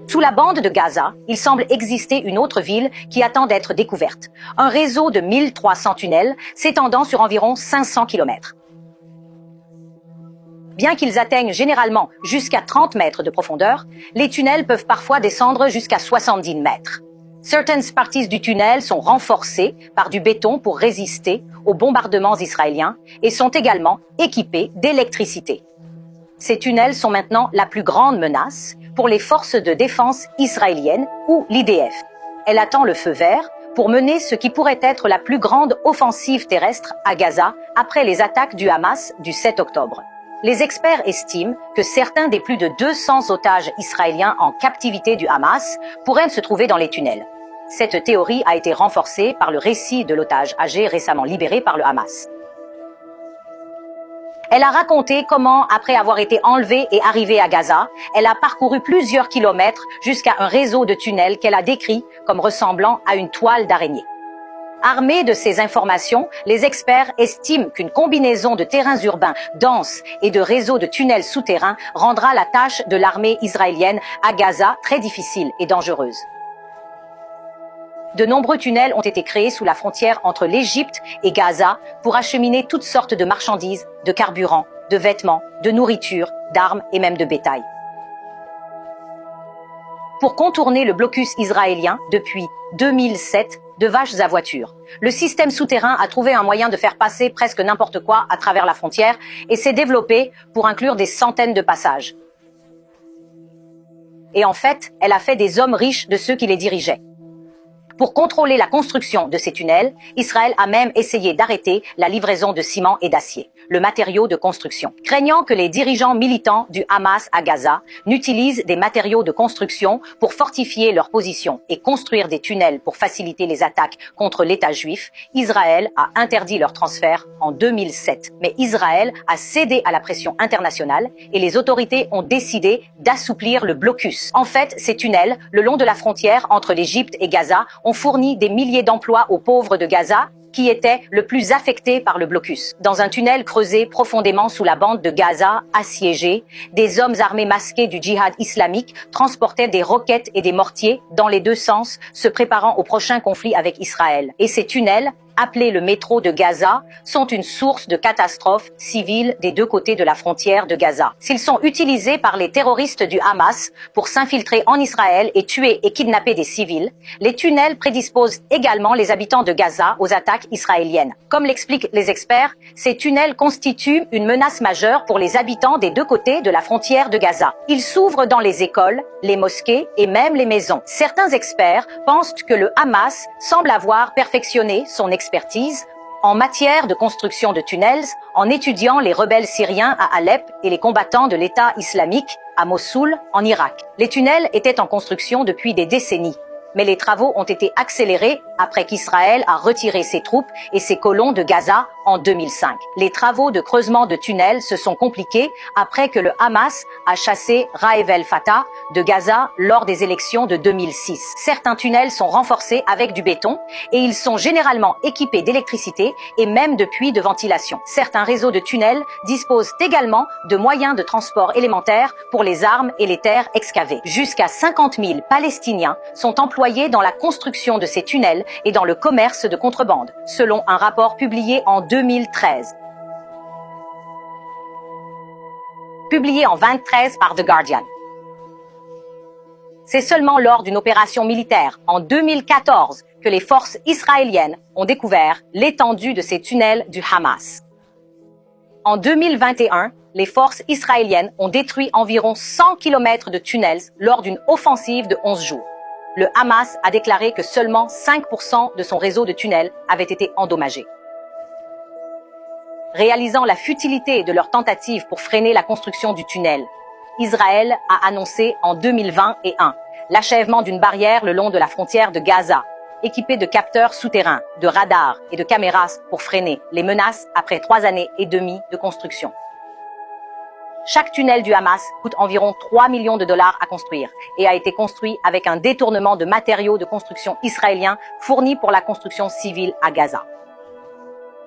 Sous la bande de Gaza, il semble exister une autre ville qui attend d'être découverte. Un réseau de 1300 tunnels s'étendant sur environ 500 km. Bien qu'ils atteignent généralement jusqu'à 30 mètres de profondeur, les tunnels peuvent parfois descendre jusqu'à 70 mètres. Certaines parties du tunnel sont renforcées par du béton pour résister aux bombardements israéliens et sont également équipés d'électricité. Ces tunnels sont maintenant la plus grande menace pour les forces de défense israéliennes ou l'IDF. Elle attend le feu vert pour mener ce qui pourrait être la plus grande offensive terrestre à Gaza après les attaques du Hamas du 7 octobre. Les experts estiment que certains des plus de 200 otages israéliens en captivité du Hamas pourraient se trouver dans les tunnels. Cette théorie a été renforcée par le récit de l'otage âgé récemment libéré par le Hamas. Elle a raconté comment, après avoir été enlevée et arrivée à Gaza, elle a parcouru plusieurs kilomètres jusqu'à un réseau de tunnels qu'elle a décrit comme ressemblant à une toile d'araignée. Armés de ces informations, les experts estiment qu'une combinaison de terrains urbains denses et de réseaux de tunnels souterrains rendra la tâche de l'armée israélienne à Gaza très difficile et dangereuse. De nombreux tunnels ont été créés sous la frontière entre l'Égypte et Gaza pour acheminer toutes sortes de marchandises, de carburant, de vêtements, de nourriture, d'armes et même de bétail. Pour contourner le blocus israélien depuis 2007 de vaches à voitures, le système souterrain a trouvé un moyen de faire passer presque n'importe quoi à travers la frontière et s'est développé pour inclure des centaines de passages. Et en fait, elle a fait des hommes riches de ceux qui les dirigeaient. Pour contrôler la construction de ces tunnels, Israël a même essayé d'arrêter la livraison de ciment et d'acier, le matériau de construction. Craignant que les dirigeants militants du Hamas à Gaza n'utilisent des matériaux de construction pour fortifier leur position et construire des tunnels pour faciliter les attaques contre l'État juif, Israël a interdit leur transfert en 2007. Mais Israël a cédé à la pression internationale et les autorités ont décidé d'assouplir le blocus. En fait, ces tunnels, le long de la frontière entre l'Égypte et Gaza, ont fourni des milliers d'emplois aux pauvres de Gaza, qui étaient le plus affectés par le blocus. Dans un tunnel creusé profondément sous la bande de Gaza, assiégée, des hommes armés masqués du djihad islamique transportaient des roquettes et des mortiers dans les deux sens, se préparant au prochain conflit avec Israël. Et ces tunnels, appelés le métro de Gaza, sont une source de catastrophes civiles des deux côtés de la frontière de Gaza. S'ils sont utilisés par les terroristes du Hamas pour s'infiltrer en Israël et tuer et kidnapper des civils, les tunnels prédisposent également les habitants de Gaza aux attaques israéliennes. Comme l'expliquent les experts, ces tunnels constituent une menace majeure pour les habitants des deux côtés de la frontière de Gaza. Ils s'ouvrent dans les écoles, les mosquées et même les maisons. Certains experts pensent que le Hamas semble avoir perfectionné son expertise en matière de construction de tunnels en étudiant les rebelles syriens à Alep et les combattants de l'État islamique à Mossoul, en Irak. Les tunnels étaient en construction depuis des décennies, mais les travaux ont été accélérés après qu'Israël a retiré ses troupes et ses colons de Gaza en 2005. Les travaux de creusement de tunnels se sont compliqués après que le Hamas a chassé Raev el-Fatah de Gaza lors des élections de 2006. Certains tunnels sont renforcés avec du béton et ils sont généralement équipés d'électricité et même de puits de ventilation. Certains réseaux de tunnels disposent également de moyens de transport élémentaires pour les armes et les terres excavées. Jusqu'à 50 000 Palestiniens sont employés dans la construction de ces tunnels et dans le commerce de contrebande, selon un rapport publié en 2013. Publié en 2013 par The Guardian. C'est seulement lors d'une opération militaire en 2014 que les forces israéliennes ont découvert l'étendue de ces tunnels du Hamas. En 2021, les forces israéliennes ont détruit environ 100 km de tunnels lors d'une offensive de 11 jours. Le Hamas a déclaré que seulement 5% de son réseau de tunnels avait été endommagé. Réalisant la futilité de leur tentative pour freiner la construction du tunnel, Israël a annoncé en 2021 l'achèvement d'une barrière le long de la frontière de Gaza, équipée de capteurs souterrains, de radars et de caméras pour freiner les menaces après 3 années et demie de construction. Chaque tunnel du Hamas coûte environ 3 millions de dollars à construire et a été construit avec un détournement de matériaux de construction israéliens fournis pour la construction civile à Gaza.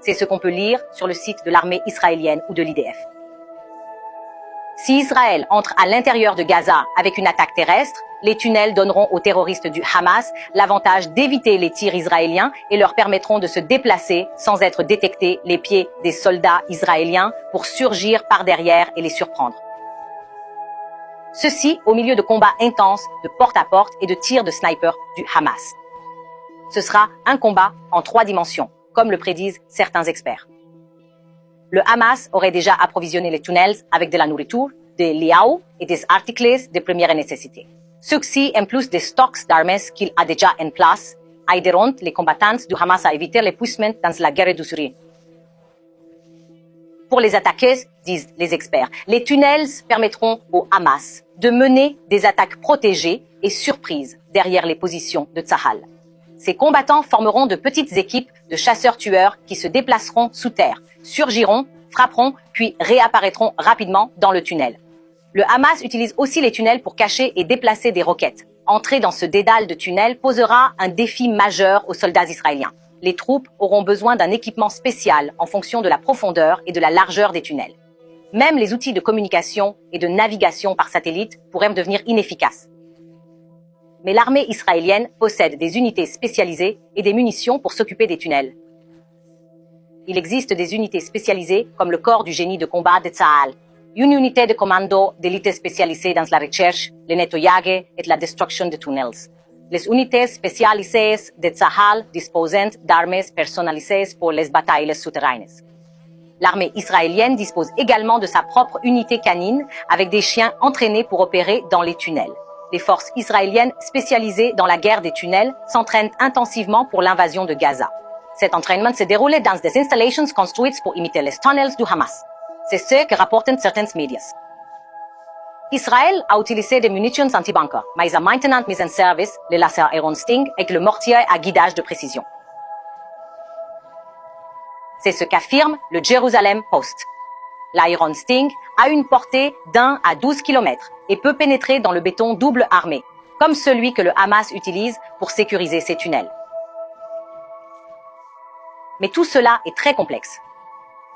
C'est ce qu'on peut lire sur le site de l'armée israélienne ou de l'IDF. Si Israël entre à l'intérieur de Gaza avec une attaque terrestre, les tunnels donneront aux terroristes du Hamas l'avantage d'éviter les tirs israéliens et leur permettront de se déplacer sans être détectés les pieds des soldats israéliens pour surgir par derrière et les surprendre. Ceci au milieu de combats intenses, de porte à porte et de tirs de sniper du Hamas. Ce sera un combat en 3 dimensions, comme le prédisent certains experts. Le Hamas aurait déjà approvisionné les tunnels avec de la nourriture, des liaos et des articles de première nécessité. Ceux-ci, en plus des stocks d'armes qu'il a déjà en place, aideront les combattants du Hamas à éviter l'épuisement dans la guerre du Syrie. Pour les attaquer, disent les experts, les tunnels permettront au Hamas de mener des attaques protégées et surprises derrière les positions de Tzahal. Ces combattants formeront de petites équipes de chasseurs-tueurs qui se déplaceront sous terre, surgiront, frapperont, puis réapparaîtront rapidement dans le tunnel. Le Hamas utilise aussi les tunnels pour cacher et déplacer des roquettes. Entrer dans ce dédale de tunnels posera un défi majeur aux soldats israéliens. Les troupes auront besoin d'un équipement spécial en fonction de la profondeur et de la largeur des tunnels. Même les outils de communication et de navigation par satellite pourraient devenir inefficaces. Mais l'armée israélienne possède des unités spécialisées et des munitions pour s'occuper des tunnels. Il existe des unités spécialisées comme le corps du génie de combat de Tzahal, une unité de commando d'élite spécialisée dans la recherche, le nettoyage et la destruction de tunnels. Les unités spécialisées de Tzahal disposent d'armes personnalisées pour les batailles souterraines. L'armée israélienne dispose également de sa propre unité canine avec des chiens entraînés pour opérer dans les tunnels. Les forces israéliennes spécialisées dans la guerre des tunnels s'entraînent intensivement pour l'invasion de Gaza. Cet entraînement se déroule dans des installations construites pour imiter les tunnels du Hamas. C'est ce que rapportent certains médias. Israël a utilisé des munitions anti-bunker, mais a maintenant mis en service le laser Iron Sting avec le mortier à guidage de précision. C'est ce qu'affirme le Jerusalem Post. L'Iron Sting a une portée d'1 à 12 km et peut pénétrer dans le béton double armé, comme celui que le Hamas utilise pour sécuriser ses tunnels. Mais tout cela est très complexe.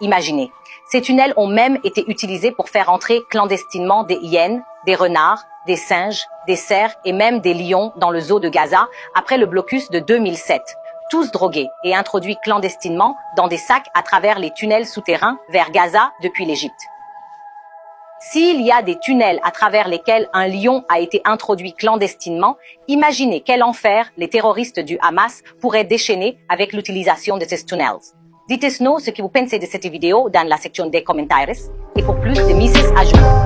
Imaginez, ces tunnels ont même été utilisés pour faire entrer clandestinement des hyènes, des renards, des singes, des cerfs et même des lions dans le zoo de Gaza après le blocus de 2007, tous drogués et introduits clandestinement dans des sacs à travers les tunnels souterrains vers Gaza depuis l'Égypte. S'il y a des tunnels à travers lesquels un lion a été introduit clandestinement, imaginez quel enfer les terroristes du Hamas pourraient déchaîner avec l'utilisation de ces tunnels. Dites-nous ce que vous pensez de cette vidéo dans la section des commentaires et pour plus de mises à jour.